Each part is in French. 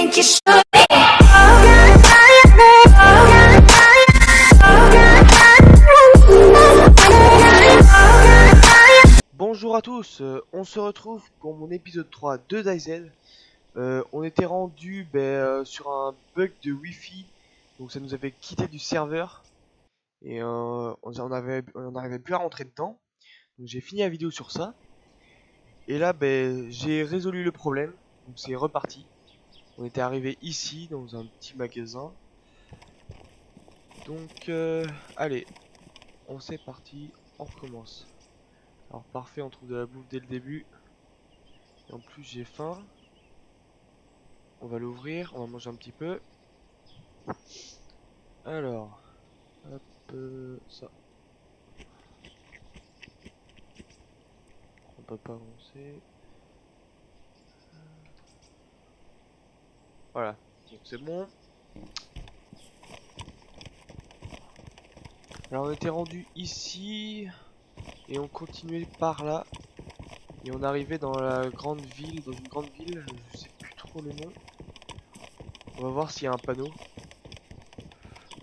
think you should. Bonjour à tous, on se retrouve pour mon épisode 3 de DayZ. On était rendu sur un bug de Wi-Fi, donc ça nous avait quitté du serveur et on n'arrivait plus à rentrer dedans. Donc j'ai fini la vidéo sur ça et là j'ai résolu le problème, donc c'est reparti. On était arrivé ici dans un petit magasin, donc allez, on c'est parti, on recommence. Alors parfait, on trouve de la bouffe dès le début. Et en plus j'ai faim. On va l'ouvrir, on va manger un petit peu. Alors, hop, ça. On peut pas avancer. Voilà, donc c'est bon. Alors on était rendu ici et on continuait par là et on arrivait dans la grande ville, dans une grande ville, je sais plus trop le nom. On va voir s'il y a un panneau.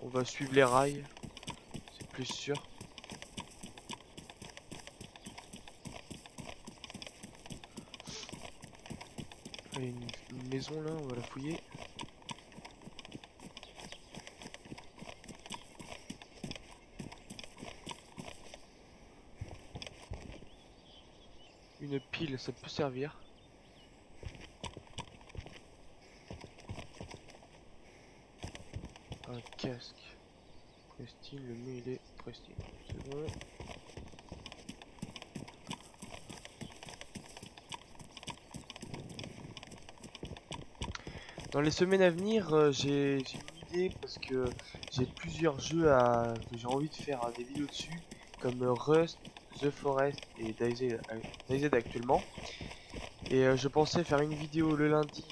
On va suivre les rails, c'est plus sûr. Il y a une maison là, on va la fouiller. Une pile, ça peut servir. Un casque. Prestine, le mur il est prestine. C'est bon. Dans les semaines à venir, j'ai une idée parce que j'ai plusieurs jeux que j'ai envie de faire des vidéos dessus, comme Rust, The Forest et DayZ actuellement. Et je pensais faire une vidéo le lundi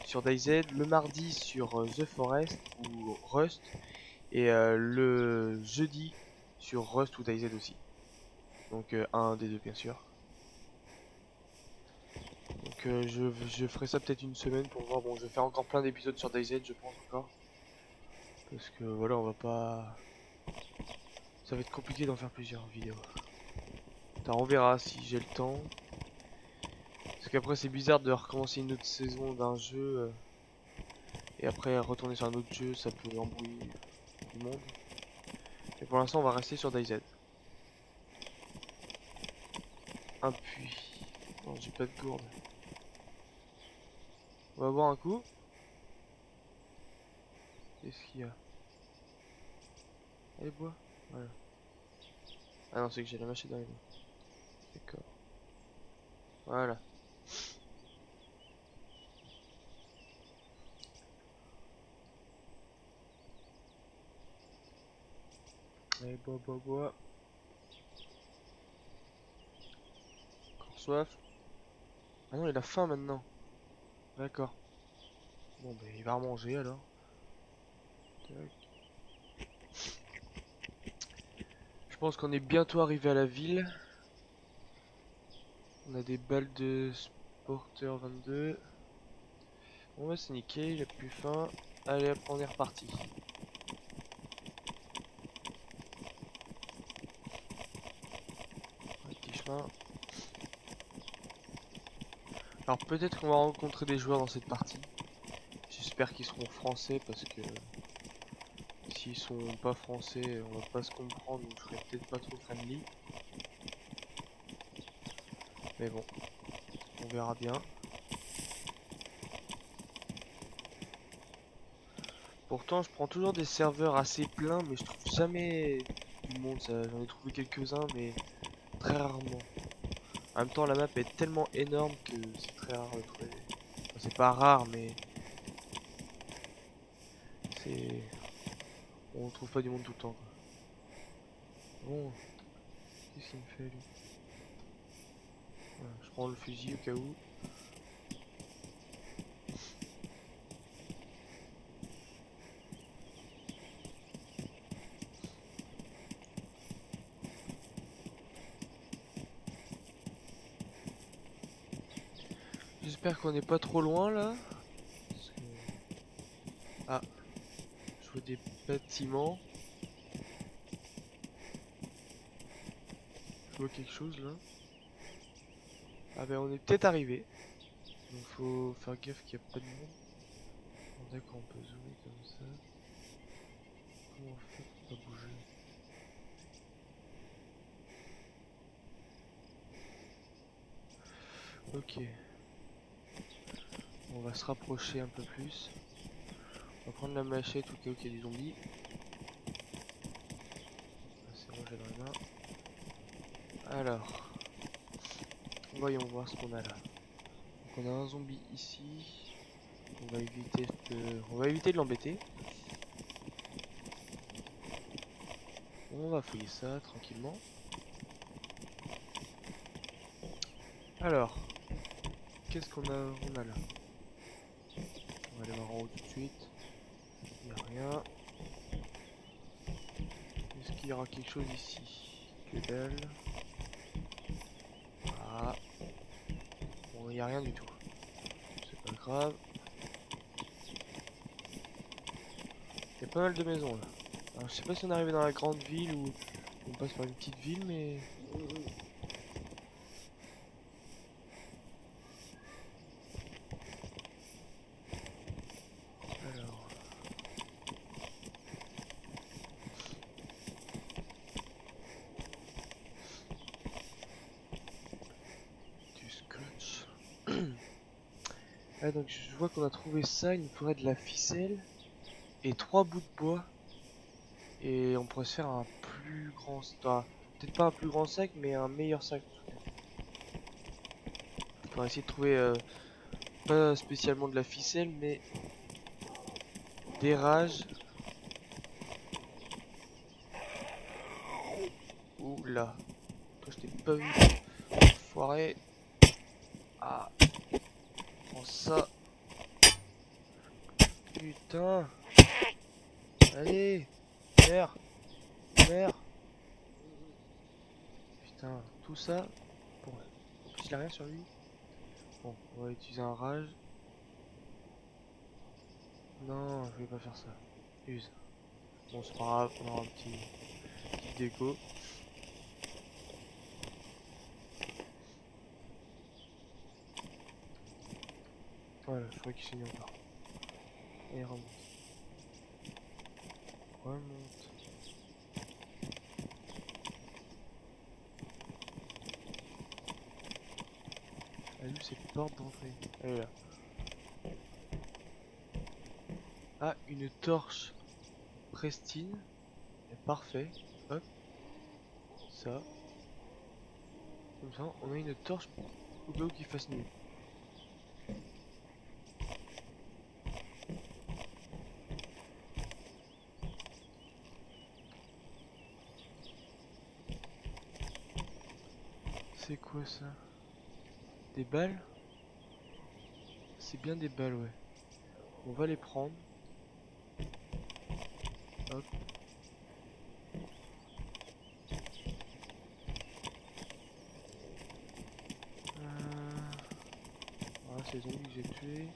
sur DayZ, le mardi sur The Forest ou Rust, et le jeudi sur Rust ou DayZ aussi. Donc un des deux bien sûr. Donc je ferai ça peut-être une semaine pour voir. Bon, je vais faire encore plein d'épisodes sur DayZ, je pense encore. Parce que voilà, on va pas... Ça va être compliqué d'en faire plusieurs vidéos. On verra si j'ai le temps. Parce qu'après c'est bizarre de recommencer une autre saison d'un jeu. Et après retourner sur un autre jeu, ça peut embrouiller du monde. Mais pour l'instant on va rester sur DayZ. Un puits. Non, j'ai pas de gourde. On va boire un coup. Qu'est-ce qu'il y a? Allez, bois. Voilà. Ah non, c'est que j'ai la machine dans les mains. D'accord. Voilà. Allez, bois, bois, bois. Encore soif. Ah non, il a faim maintenant. D'accord. Bon, ben il va remanger alors. Tac. Je pense qu'on est bientôt arrivé à la ville. On a des balles de Sporter 22. Bon, ouais, c'est nickel, il a plus faim. Allez, hop, on est reparti. Un petit chemin. Alors peut-être qu'on va rencontrer des joueurs dans cette partie. J'espère qu'ils seront français parce que s'ils sont pas français, on va pas se comprendre, donc je serai peut-être pas trop friendly. Mais bon, on verra bien. Pourtant, je prends toujours des serveurs assez pleins, mais je trouve jamais du monde. J'en ai trouvé quelques-uns, mais très rarement. En même temps, la map est tellement énorme que c'est très rare de trouver. Enfin, c'est pas rare, mais c'est... On trouve pas du monde tout le temps, quoi. Bon, qu'est-ce qu'il me fait, lui? Voilà, je prends le fusil au cas où. J'espère qu'on n'est pas trop loin là. Parce que... Ah, je vois des bâtiments. Je vois quelque chose là. Ah ben on est peut-être arrivé. Donc faut faire gaffe qu'il n'y a pas de monde. Bon, d'accord, on peut zoomer comme ça. Comment on fait pour pas bouger? Ok. On va se rapprocher un peu plus. On va prendre la machette au cas où il y a des zombies. Ah, c'est bon, j'ai dans les mains. Alors, voyons voir ce qu'on a là. Donc on a un zombie ici. On va éviter de l'embêter. On va fouiller ça tranquillement. Alors, qu'est-ce qu'on a là? On va aller voir en haut tout de suite. Il n'y a rien. Est-ce qu'il y aura quelque chose ici? Que dalle. Ah. Bon, il n'y a rien du tout. C'est pas grave. Il y a pas mal de maisons là. Alors, je sais pas si on est arrivé dans la grande ville ou on passe par une petite ville, mais... Alors... Du scotch. Ah, donc je vois qu'on a trouvé ça, il nous faudrait de la ficelle et 3 bouts de bois. Et on pourrait se faire un plus grand... Enfin, peut-être pas un plus grand sac, mais un meilleur sac. On va essayer de trouver pas spécialement de la ficelle, mais des rages. Oula, toi je t'ai pas vu, foiré. Ah, prends ça. Putain. Allez, meurs, meurs. Putain, tout ça. Bon, en plus il a rien sur lui. Bon, on va utiliser un rage. Non, je vais pas faire ça. Use. Bon, c'est pas grave, on aura un petit déco. Voilà, je crois qu'il s'est mis encore. Et remonte. Remonte. Elle est où cette porte d'entrée? Elle est là. Ah, une torche pristine. Parfait. Hop, ça. Comme ça, on a une torche au cas où qu'il fasse nuit. C'est quoi ça? Des balles? C'est bien des balles, ouais. On va les prendre. Hop. Voilà, c'est les zombies que j'ai tués.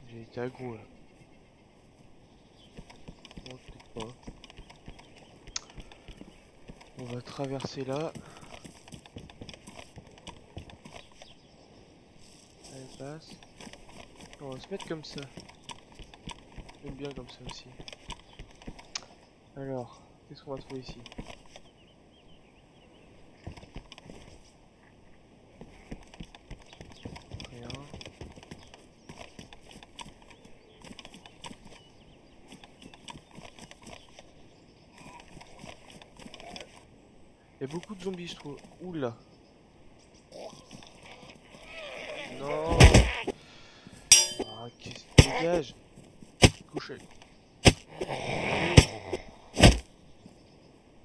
J'ai été aggro là. Non, peut-être pas. On va traverser là. Elle passe. On va se mettre comme ça. J'aime bien comme ça aussi. Alors, qu'est-ce qu'on va trouver ici? Rien. Il y a beaucoup de zombies, je trouve. Oula. Non. Ah, qu'est-ce que dégage. Couché.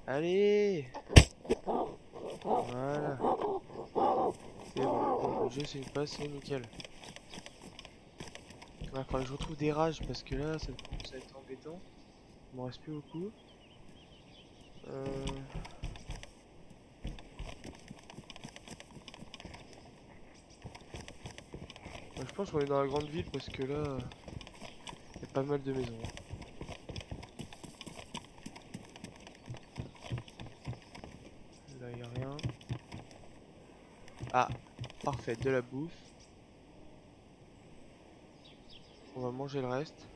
Allez. Voilà. C'est bon. Le jeu c'est passé nickel. Il va falloir que je retrouve des rages parce que là ça commence à être embêtant. Il m'en reste plus beaucoup. Je pense qu'on est dans la grande ville parce que là, il y a pas mal de maisons. Là, il n'y a rien. Ah, parfait, de la bouffe. On va manger le reste.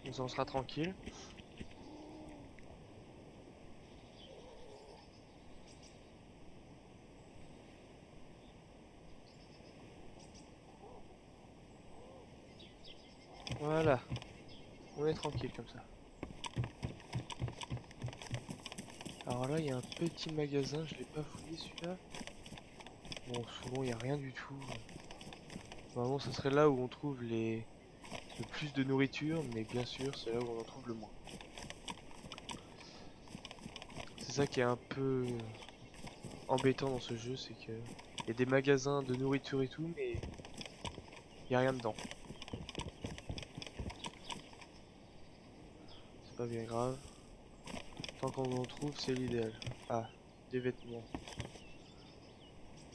Comme ça, on sera tranquille. Voilà, on est tranquille comme ça. Alors là, il y a un petit magasin, je l'ai pas fouillé celui-là. Bon, souvent il n'y a rien du tout. Normalement, ça serait là où on trouve le plus de nourriture, mais bien sûr, c'est là où on en trouve le moins. C'est ça qui est un peu embêtant dans ce jeu, c'est que il y a des magasins de nourriture et tout, mais il n'y a rien dedans. C'est pas bien grave. Tant qu'on en trouve, c'est l'idéal. Ah, des vêtements.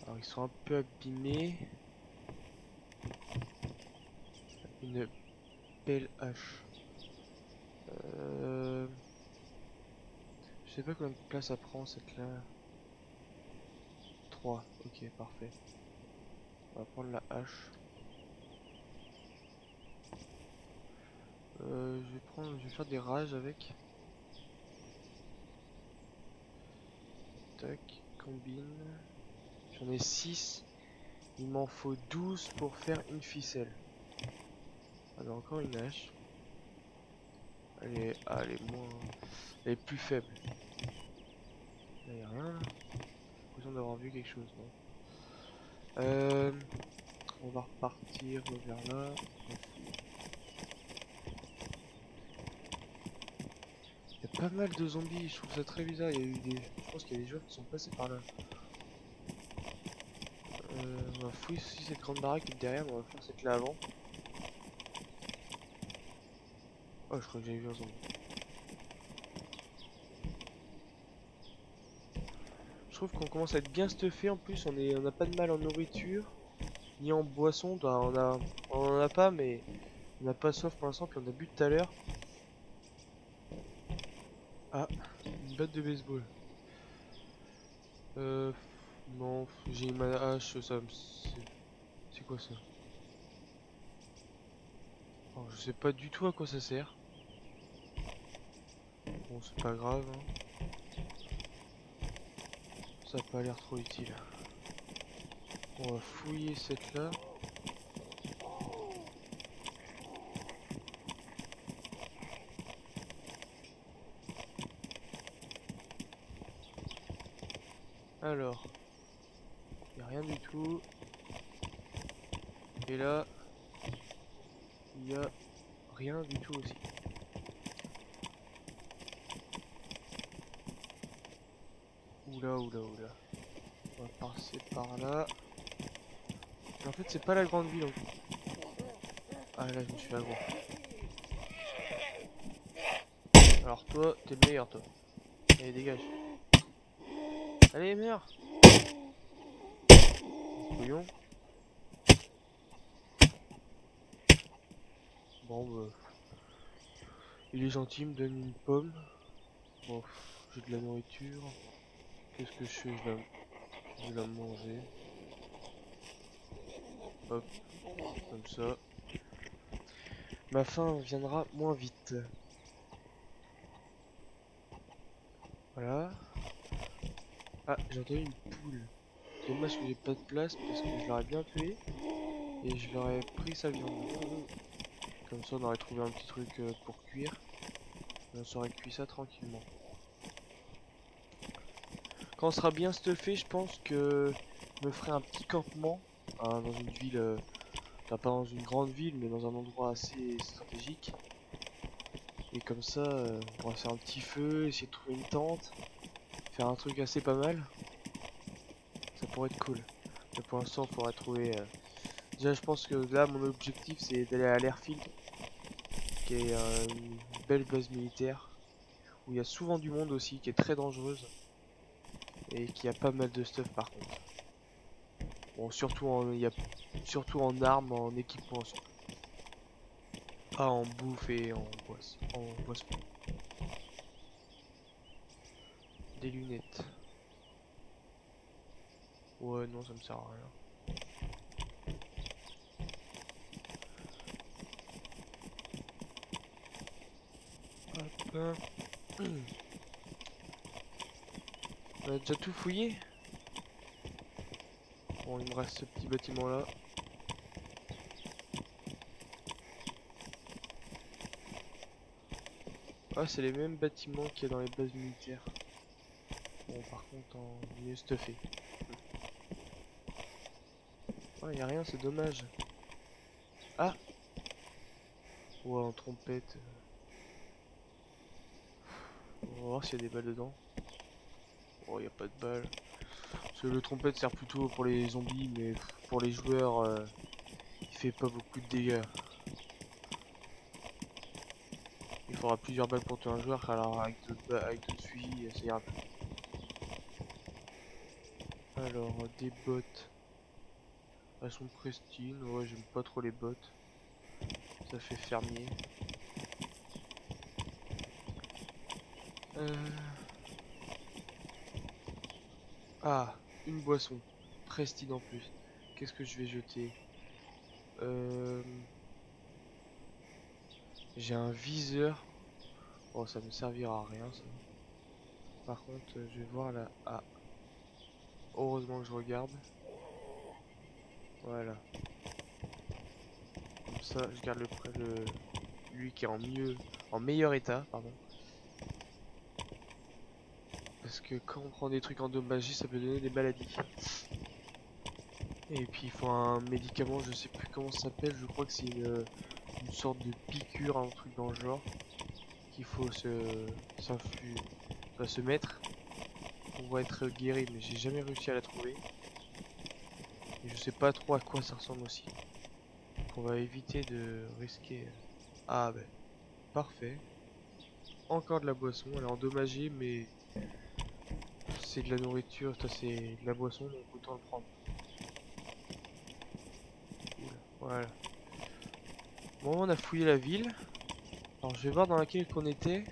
Alors ils sont un peu abîmés. Une belle hache. Je sais pas combien de place ça prend cette là. 3, ok, parfait. On va prendre la hache. Je vais faire des rages avec. Tac, combine. J'en ai 6. Il m'en faut 12 pour faire une ficelle. Alors encore une hache. Elle est moins... Elle est plus faible. Là y'a rien là. J'ai l'impression d'avoir vu quelque chose, non? On va repartir vers là. Il y a pas mal de zombies, je trouve ça très bizarre. Il y a eu des... Je pense qu'il y a des joueurs qui sont passés par là. On va fouiller aussi cette grande baraque qui est derrière, mais on va faire cette là avant. Oh, je crois que j'avais vu un zombie. Je trouve qu'on commence à être bien stuffé. En plus, on a pas de mal en nourriture ni en boisson. On en a pas, mais on n'a pas soif pour l'instant. Puis on a bu tout à l'heure. Ah, une batte de baseball. Non, j'ai ma hache. C'est quoi ça? Oh, je sais pas du tout à quoi ça sert. Bon, c'est pas grave. Hein. Ça a pas l'air trop utile. On va fouiller cette là. Alors, il n'y a rien du tout. Et là, il y a rien du tout aussi. Oula, oula, oula. On va passer par là. Mais en fait, c'est pas la grande ville. Ah là, je me suis fait aggro. Alors toi, t'es le meilleur, toi. Allez, dégage. Allez, meurs. Couillon. Bon, bah... Il est gentil, il me donne une pomme. Bon, j'ai de la nourriture. Qu'est-ce que je fais? Je vais la manger. Hop, comme ça. Ma faim viendra moins vite. Voilà. Ah, j'ai entendu une poule. Dommage que j'ai pas de place parce que je l'aurais bien tué. Et je lui aurais pris sa viande. Comme ça on aurait trouvé un petit truc pour cuire. Et on saurait cuire ça tranquillement. Quand on sera bien stuffé, je pense que je me ferai un petit campement hein, dans une ville, enfin pas dans une grande ville, mais dans un endroit assez stratégique. Et comme ça, on va faire un petit feu, essayer de trouver une tente, faire un truc assez pas mal. Ça pourrait être cool. Mais pour l'instant, il faudrait trouver. Déjà, je pense que là, mon objectif, c'est d'aller à l'airfield, qui est une belle base militaire où il y a souvent du monde aussi, qui est très dangereuse. Et qui a pas mal de stuff par contre. Bon, il y a surtout en armes, en équipement surtout. Pas en bouffe et en boisson. Des lunettes. Ouais, non, ça me sert à rien. Hop. On a déjà tout fouillé. Bon, il me reste ce petit bâtiment là. Ah, c'est les mêmes bâtiments qu'il y a dans les bases militaires. Bon, par contre, en mieux stuffé. Ah, y a rien, c'est dommage. Ah! Ouais, en trompette. On va voir s'il y a des balles dedans. Oh, y a pas de balles. Parce que le trompette sert plutôt pour les zombies, mais pour les joueurs, il fait pas beaucoup de dégâts. Il faudra plusieurs balles pour tuer un joueur, alors avec d'autres fusils, ça ira plus. Alors, des bottes. Elles sont pristines. Ouais, j'aime pas trop les bottes. Ça fait fermier. Ah, une boisson. Pristine en plus. Qu'est-ce que je vais jeter? J'ai un viseur. Oh, ça me servira à rien ça. Par contre, je vais voir là. Ah, heureusement que je regarde. Voilà. Comme ça, je garde lui qui est en meilleur état, pardon. Parce que quand on prend des trucs endommagés, ça peut donner des maladies. Et puis il faut un médicament, je sais plus comment ça s'appelle, je crois que c'est une sorte de piqûre, un truc dans le genre, qu'il faut se mettre pour être guéri, mais j'ai jamais réussi à la trouver. Et je sais pas trop à quoi ça ressemble aussi. Donc on va éviter de risquer. Ah ben, parfait. Encore de la boisson, elle est endommagée, mais c'est de la nourriture, ça c'est de la boisson, donc autant le prendre. Cool. Voilà. Bon, on a fouillé la ville. Alors je vais voir dans laquelle qu'on était.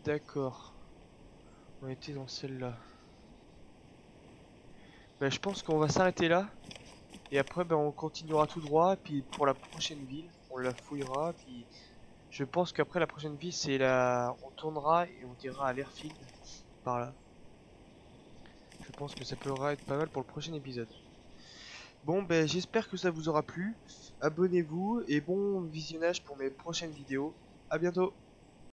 D'accord. On était dans celle-là. Ben, je pense qu'on va s'arrêter là. Et après, ben, on continuera tout droit. Puis pour la prochaine ville, on la fouillera. Puis je pense qu'après la prochaine ville, c'est la... on tournera et on ira à l'airfield. Par là. Je pense que ça pourra être pas mal pour le prochain épisode. Bon, ben j'espère que ça vous aura plu. Abonnez-vous et bon visionnage pour mes prochaines vidéos. À bientôt.